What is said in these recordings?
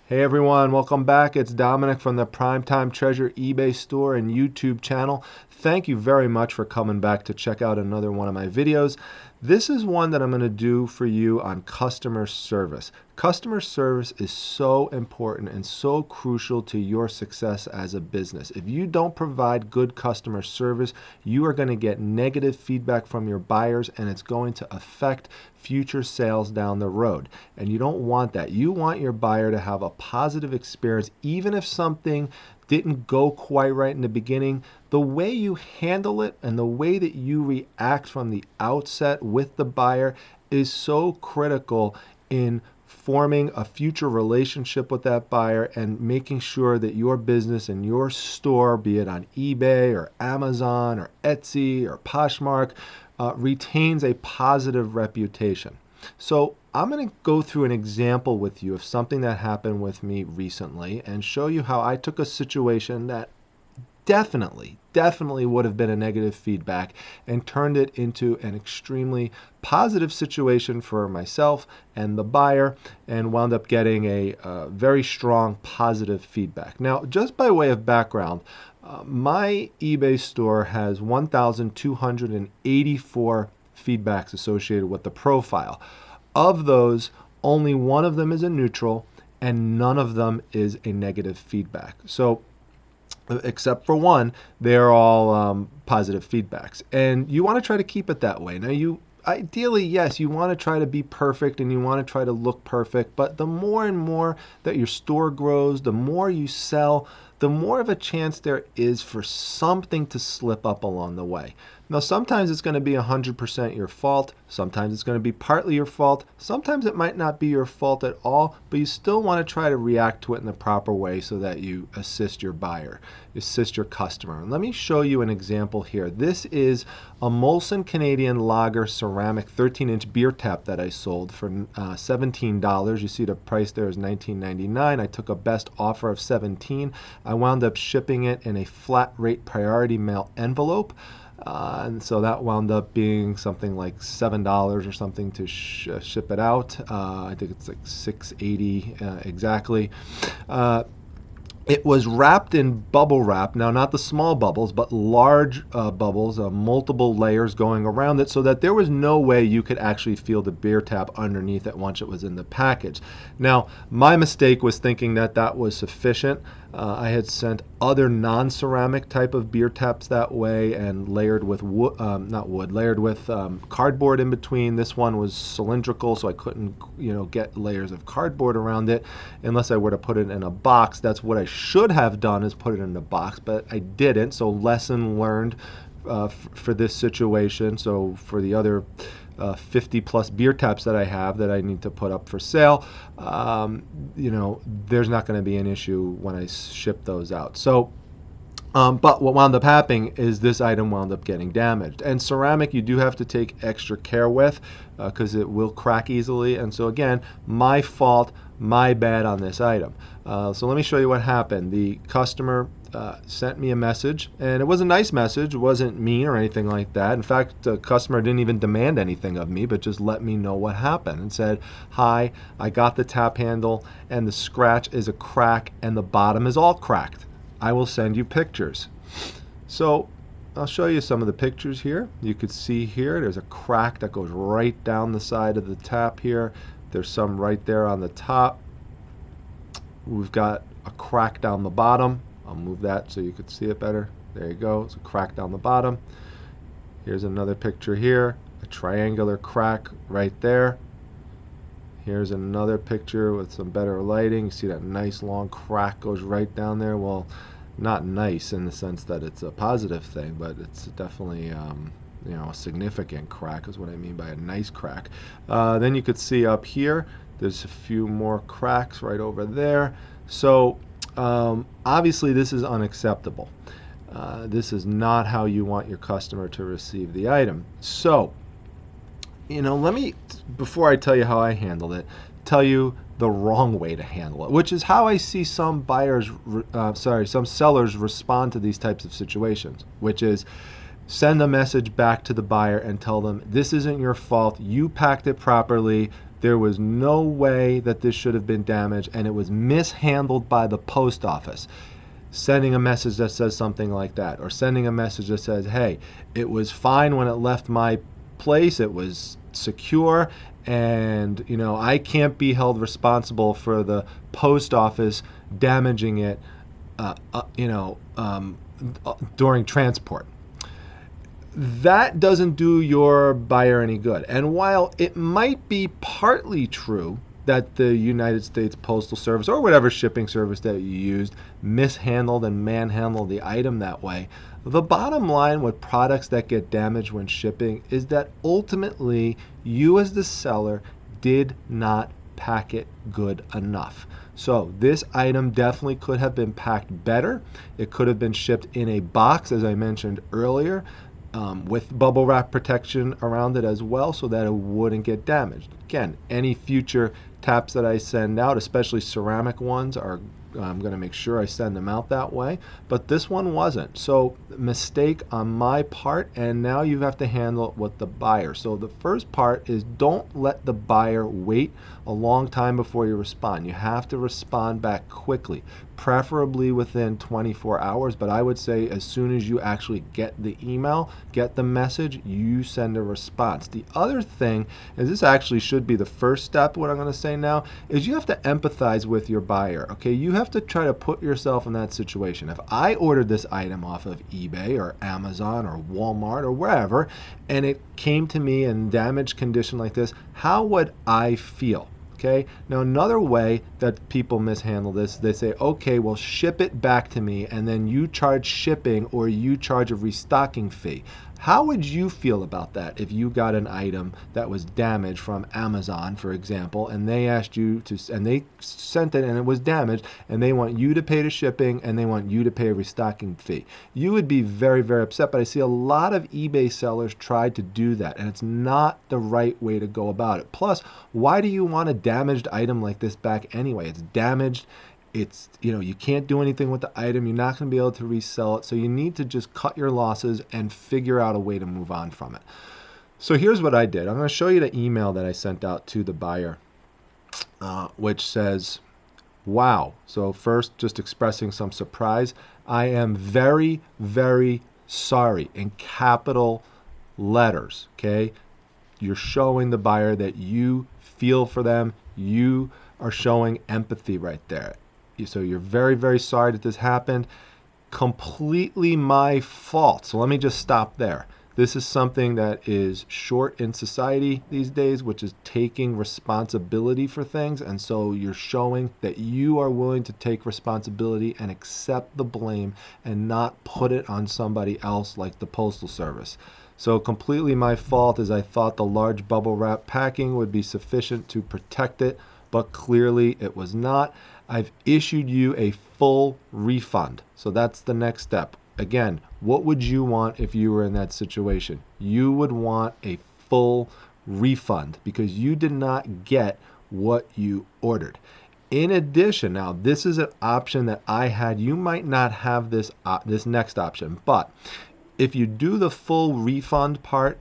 Hey everyone, welcome back. It's Dominic from the Primetime Treasure eBay store and YouTube channel. Thank you very much for coming back to check out another one of my videos. This is one that I'm going to do for you on customer service. Customer service is so important and so crucial to your success as a business. If you don't provide good customer service, you are going to get negative feedback from your buyers and it's going to affect future sales down the road. And you don't want that. You want your buyer to have a positive experience, even if something didn't go quite right in the beginning. The way you handle it and the way that you react from the outset with the buyer is so critical in forming a future relationship with that buyer and making sure that your business and your store, be it on eBay or Amazon or Etsy or Poshmark, retains a positive reputation. So I'm going to go through an example with you of something that happened with me recently and show you how I took a situation that definitely would have been a negative feedback and turned it into an extremely positive situation for myself and the buyer and wound up getting a very strong positive feedback. Now, just by way of background, my eBay store has 1,284 feedbacks associated with the profile. Of those, only one of them is a neutral and none of them is a negative feedback. So except for one, they're all positive feedbacks. And you want to try to keep it that way. Now, ideally, yes, you want to try to be perfect and you want to try to look perfect, but the more and more that your store grows, the more you sell, the more of a chance there is for something to slip up along the way. Now, sometimes it's going to be 100% your fault. Sometimes it's going to be partly your fault. Sometimes it might not be your fault at all, but you still want to try to react to it in the proper way so that you assist your buyer, assist your customer. And let me show you an example here. This is a Molson Canadian Lager ceramic 13-inch beer tap that I sold for $17. You see the price there is $19.99. I took a best offer of $17. I wound up shipping it in a flat rate priority mail envelope. And so that wound up being something like $7 or something to ship it out. I think it's like $6.80 exactly. It was wrapped in bubble wrap. Now, not the small bubbles, but large bubbles, multiple layers going around it so that there was no way you could actually feel the beer tap underneath it once it was in the package. Now, my mistake was thinking that that was sufficient. I had sent other non-ceramic type of beer taps that way and layered with layered with cardboard in between. This one was cylindrical, so I couldn't, get layers of cardboard around it unless I were to put it in a box. That's what I should have done, is put it in a box, but I didn't. So lesson learned for this situation. So for the other 50 plus beer taps that I have that I need to put up for sale, there's not going to be an issue when I ship those out. So but what wound up happening is this item wound up getting damaged. And ceramic, you do have to take extra care with because it will crack easily. And so again, my fault, my bad on this item. So let me show you what happened. The customer sent me a message, and it was a nice message. It wasn't mean or anything like that. In fact, the customer didn't even demand anything of me, but just let me know what happened and said, "Hi, I got the tap handle, and the scratch is a crack, and the bottom is all cracked. I will send you pictures." So I'll show you some of the pictures here. You could see here there's a crack that goes right down the side of the tap here. There's some right there on the top. We've got a crack down the bottom. I'll move that so you could see it better. There you go. It's a crack down the bottom. Here's another picture here. A triangular crack right there. Here's another picture with some better lighting. You see that nice long crack goes right down there. Well, not nice in the sense that it's a positive thing, but it's definitely a significant crack is what I mean by a nice crack. Then you could see up here, there's a few more cracks right over there. So obviously this is unacceptable. This is not how you want your customer to receive the item. So let me, before I tell you how I handled it, tell you the wrong way to handle it, which is how I see some some sellers respond to these types of situations, which is send a message back to the buyer and tell them, this isn't your fault, you packed it properly, There was no way that this should have been damaged, and it was mishandled by the post office. Sending a message that says something like that, or sending a message that says, hey, it was fine when it left my place, it was secure, and I can't be held responsible for the post office damaging it during transport. That doesn't do your buyer any good. And while it might be partly true that the United States Postal Service or whatever shipping service that you used mishandled and manhandled the item that way, the bottom line with products that get damaged when shipping is that ultimately you as the seller did not pack it good enough. So this item definitely could have been packed better. It could have been shipped in a box, as I mentioned earlier, with bubble wrap protection around it as well, so that it wouldn't get damaged. Again, any future taps that I send out, especially ceramic ones, I'm going to make sure I send them out that way, but this one wasn't. So mistake on my part, and now you have to handle it with the buyer. So the first part is don't let the buyer wait a long time before you respond. You have to respond back quickly, preferably within 24 hours, but I would say as soon as you actually get the email, get the message, you send a response. The other thing is, this actually should be the first step, what I'm going to say now, is you have to empathize with your buyer. Okay, you have to try to put yourself in that situation. If I ordered this item off of eBay or Amazon or Walmart or wherever, and it came to me in damaged condition like this, how would I feel? Okay, now another way that people mishandle this, they say, okay, well, ship it back to me, and then you charge shipping or you charge a restocking fee. How would you feel about that if you got an item that was damaged from Amazon, for example, and they asked you to, and they sent it and it was damaged, and they want you to pay the shipping and they want you to pay a restocking fee? You would be very, very upset, but I see a lot of eBay sellers try to do that, and it's not the right way to go about it. Plus, why do you want a damaged item like this back anyway? It's damaged. It's, you can't do anything with the item. You're not going to be able to resell it. So you need to just cut your losses and figure out a way to move on from it. So here's what I did. I'm going to show you the email that I sent out to the buyer, which says, wow. So first, just expressing some surprise. I am very, very sorry, in capital letters. Okay. You're showing the buyer that you feel for them. You are showing empathy right there. So you're very, very sorry that this happened. Completely my fault. So let me just stop there. This is something that is short in society these days, which is taking responsibility for things. And so you're showing that you are willing to take responsibility and accept the blame and not put it on somebody else like the Postal Service. So completely my fault, as I thought the large bubble wrap packing would be sufficient to protect it, but clearly it was not. I've issued you a full refund. So that's the next step. Again, what would you want if you were in that situation? You would want a full refund because you did not get what you ordered. In addition, now this is an option that I had. You might not have this next option, but if you do the full refund part,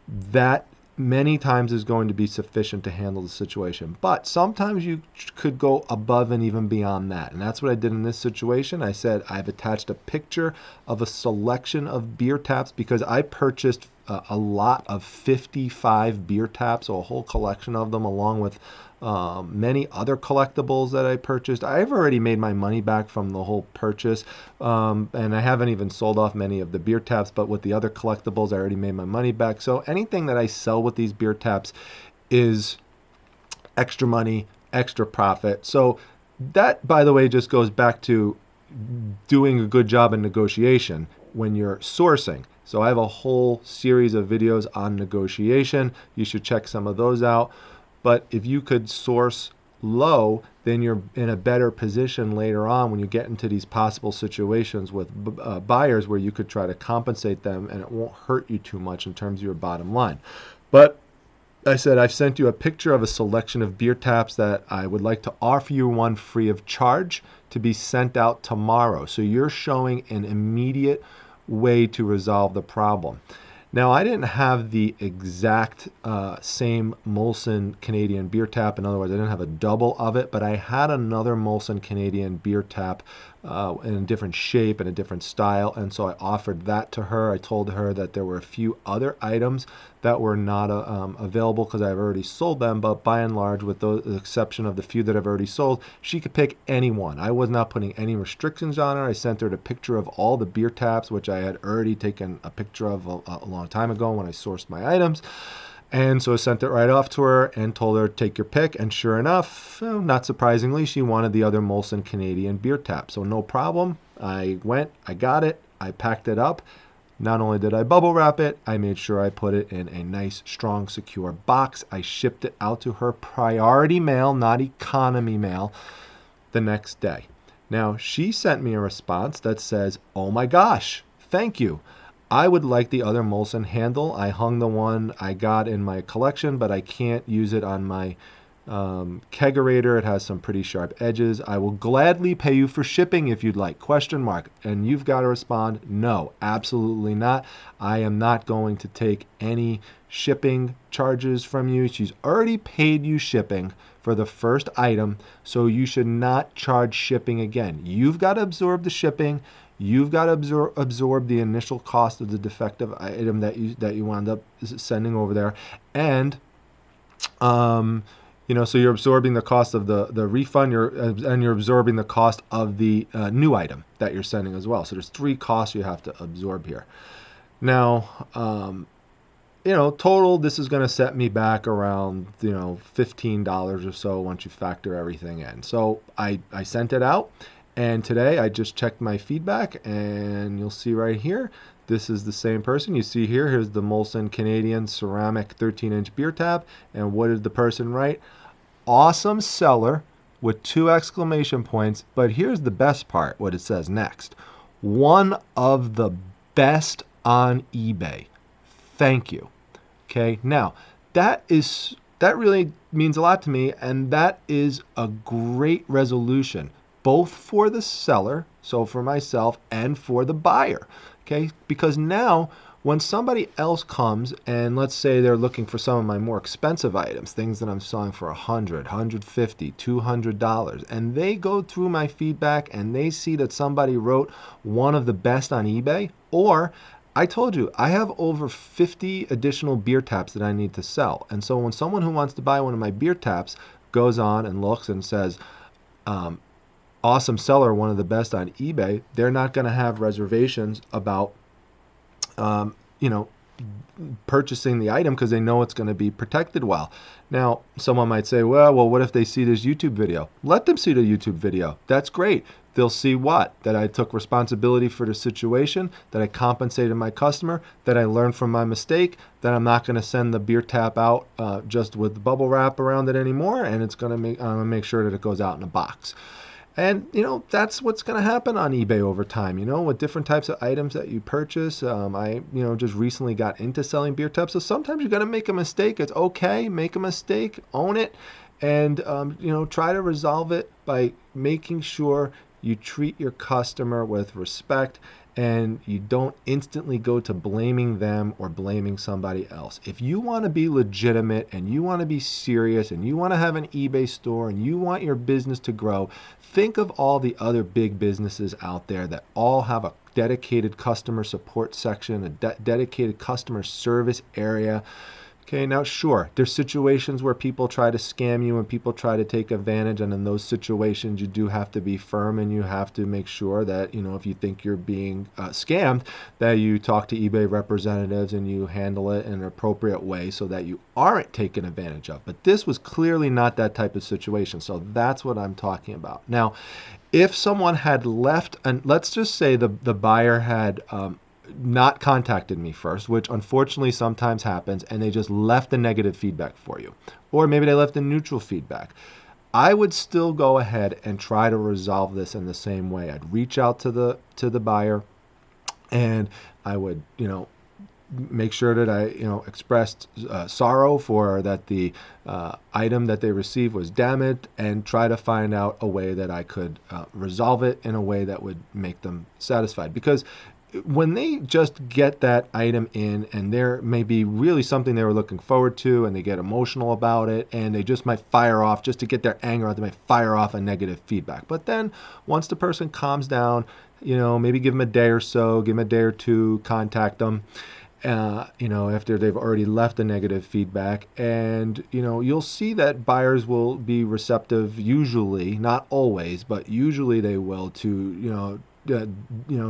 that many times is going to be sufficient to handle the situation. But sometimes you could go above and even beyond that. And that's what I did in this situation. I said I've attached a picture of a selection of beer taps because I purchased a lot of 55 beer taps, so a whole collection of them, along with many other collectibles that I purchased. I've already made my money back from the whole purchase, and I haven't even sold off many of the beer taps, but with the other collectibles, I already made my money back. So anything that I sell with these beer taps is extra money, extra profit. So that, by the way, just goes back to doing a good job in negotiation when you're sourcing. So I have a whole series of videos on negotiation. You should check some of those out. But if you could source low, then you're in a better position later on when you get into these possible situations with buyers where you could try to compensate them and it won't hurt you too much in terms of your bottom line. But I said I've sent you a picture of a selection of beer taps that I would like to offer you one free of charge to be sent out tomorrow. So you're showing an immediate way to resolve the problem. Now, I didn't have the exact same Molson Canadian beer tap. In other words, I didn't have a double of it, but I had another Molson Canadian beer tap in a different shape and a different style. And so I offered that to her. I told her that there were a few other items that were not available because I've already sold them. But by and large, with the exception of the few that I've already sold, she could pick any one. I was not putting any restrictions on her. I sent her a picture of all the beer taps, which I had already taken a picture of a long time ago when I sourced my items. And so I sent it right off to her and told her, take your pick. And sure enough, not surprisingly, she wanted the other Molson Canadian beer tap. So no problem. I went, I got it, I packed it up. Not only did I bubble wrap it, I made sure I put it in a nice, strong, secure box. I shipped it out to her priority mail, not economy mail, the next day. Now, she sent me a response that says, oh my gosh, thank you. I would like the other Molson handle. I hung the one I got in my collection, but I can't use it on my kegerator. It has some pretty sharp edges. I will gladly pay you for shipping if you'd like, question mark. And you've got to respond, no, absolutely not. I am not going to take any shipping charges from you. She's already paid you shipping for the first item, so you should not charge shipping again. You've got to absorb the shipping. You've got to absorb the initial cost of the defective item that you wound up sending over there, and so you're absorbing the cost of the refund, and you're absorbing the cost of the new item that you're sending as well. So there's 3 costs you have to absorb here. Now, total, this is going to set me back around, $15 or so once you factor everything in. So I sent it out. And today I just checked my feedback, and you'll see right here, this is the same person. You see here's the Molson Canadian ceramic 13-inch beer tap. And what did the person write? Awesome seller with 2 exclamation points. But here's the best part, what it says next. One of the best on eBay. Thank you. Okay, now that really means a lot to me, and that is a great resolution, both for the seller, so for myself, and for the buyer, okay? Because now when somebody else comes and let's say they're looking for some of my more expensive items, things that I'm selling for $100, $150, $200, and they go through my feedback and they see that somebody wrote one of the best on eBay, or I told you, I have over 50 additional beer taps that I need to sell. And so when someone who wants to buy one of my beer taps goes on and looks and says, awesome seller, one of the best on eBay, they're not going to have reservations about, purchasing the item because they know it's going to be protected well. Now, someone might say, well, what if they see this YouTube video? Let them see the YouTube video. That's great. They'll see what? That I took responsibility for the situation, that I compensated my customer, that I learned from my mistake, that I'm not going to send the beer tap out just with bubble wrap around it anymore, and I'm going to make sure that it goes out in a box. And, that's what's going to happen on eBay over time, with different types of items that you purchase. I just recently got into selling beer taps. So sometimes you're going to make a mistake. It's okay. Make a mistake, own it, and, try to resolve it by making sure you treat your customer with respect and you don't instantly go to blaming them or blaming somebody else. If you want to be legitimate and you want to be serious and you want to have an eBay store and you want your business to grow, think of all the other big businesses out there that all have a dedicated customer support section, a dedicated customer service area. Okay, now sure, there's situations where people try to scam you and people try to take advantage, and in those situations you do have to be firm and you have to make sure that, if you think you're being scammed, that you talk to eBay representatives and you handle it in an appropriate way so that you aren't taken advantage of. But this was clearly not that type of situation, so that's what I'm talking about. Now, if someone had left, and let's just say the buyer had not contacted me first, which unfortunately sometimes happens, and they just left the negative feedback for you, or maybe they left a neutral feedback, I would still go ahead and try to resolve this in the same way. I'd reach out to the buyer, and I would make sure that I expressed sorrow for that the item that they received was damaged, and try to find out a way that I could resolve it in a way that would make them satisfied. Because when they just get that item in and there may be really something they were looking forward to and they get emotional about it and they just might fire off, just to get their anger out, they might fire off a negative feedback. But then once the person calms down, maybe give them a day or so, give them a day or two, contact them, after they've already left a negative feedback. And, you'll see that buyers will be receptive usually, not always, but usually they will to,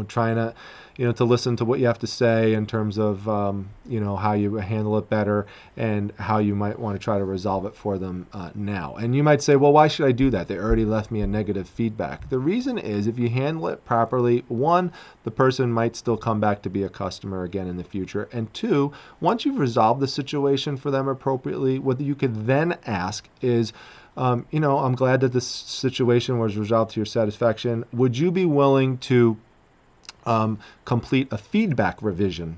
trying to listen to what you have to say in terms of, how you handle it better and how you might want to try to resolve it for them now. And you might say, well, why should I do that? They already left me a negative feedback. The reason is if you handle it properly, one, the person might still come back to be a customer again in the future. And two, once you've resolved the situation for them appropriately, what you could then ask is, I'm glad that this situation was resolved to your satisfaction. Would you be willing to complete a feedback revision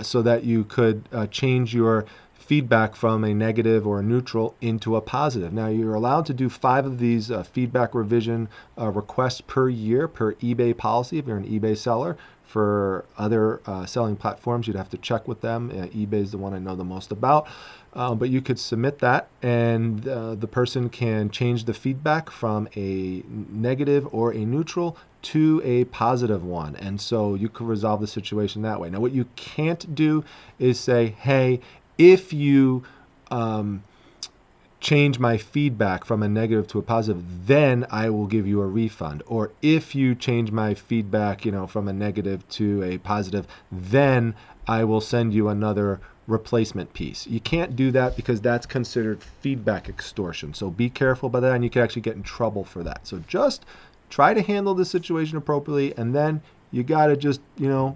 so that you could change your feedback from a negative or a neutral into a positive? Now, you're allowed to do 5 of these feedback revision requests per year per eBay policy if you're an eBay seller. For other selling platforms, you'd have to check with them. eBay is the one I know the most about. But you could submit that, and the person can change the feedback from a negative or a neutral to a positive one. And so you could resolve the situation that way. Now, what you can't do is say, hey, if you change my feedback from a negative to a positive, then I will give you a refund. Or if you change my feedback, from a negative to a positive, then I will send you another replacement piece. You can't do that because that's considered feedback extortion. So be careful about that, and you can actually get in trouble for that. So just try to handle the situation appropriately, and then you got to just,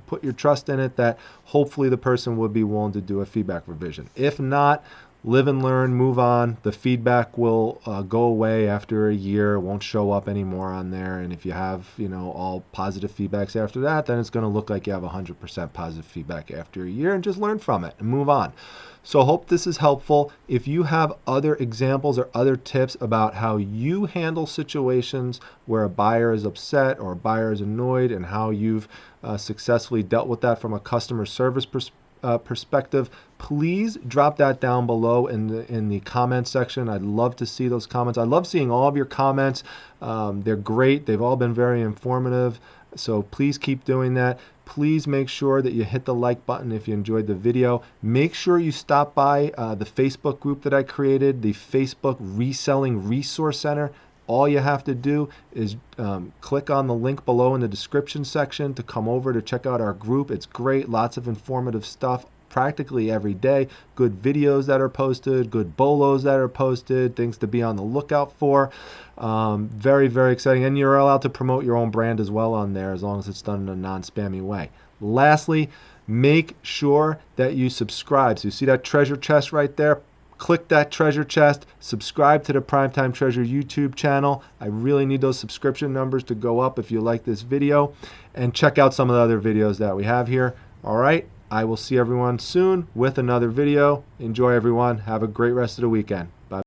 put your trust in it that hopefully the person would be willing to do a feedback revision. If not, live and learn, move on. The feedback will go away after a year. It won't show up anymore on there. And if you have, all positive feedbacks after that, then it's going to look like you have 100% positive feedback after a year, and just learn from it and move on. So hope this is helpful. If you have other examples or other tips about how you handle situations where a buyer is upset or a buyer is annoyed and how you've successfully dealt with that from a customer service perspective, please drop that down below in the comments section. I'd love to see those comments. I love seeing all of your comments. They're great. They've all been very informative. So please keep doing that. Please make sure that you hit the like button if you enjoyed the video. Make sure you stop by the Facebook group that I created, the Facebook Reselling Resource Center. All you have to do is click on the link below in the description section to come over to check out our group. It's great, lots of informative stuff practically every day. Good videos that are posted, good bolos that are posted, things to be on the lookout for. Very, very exciting. And you're allowed to promote your own brand as well on there as long as it's done in a non-spammy way. Lastly, make sure that you subscribe. So you see that treasure chest right there? Click that treasure chest, subscribe to the Primetime Treasure YouTube channel. I really need those subscription numbers to go up if you like this video. And check out some of the other videos that we have here. All right, I will see everyone soon with another video. Enjoy, everyone. Have a great rest of the weekend.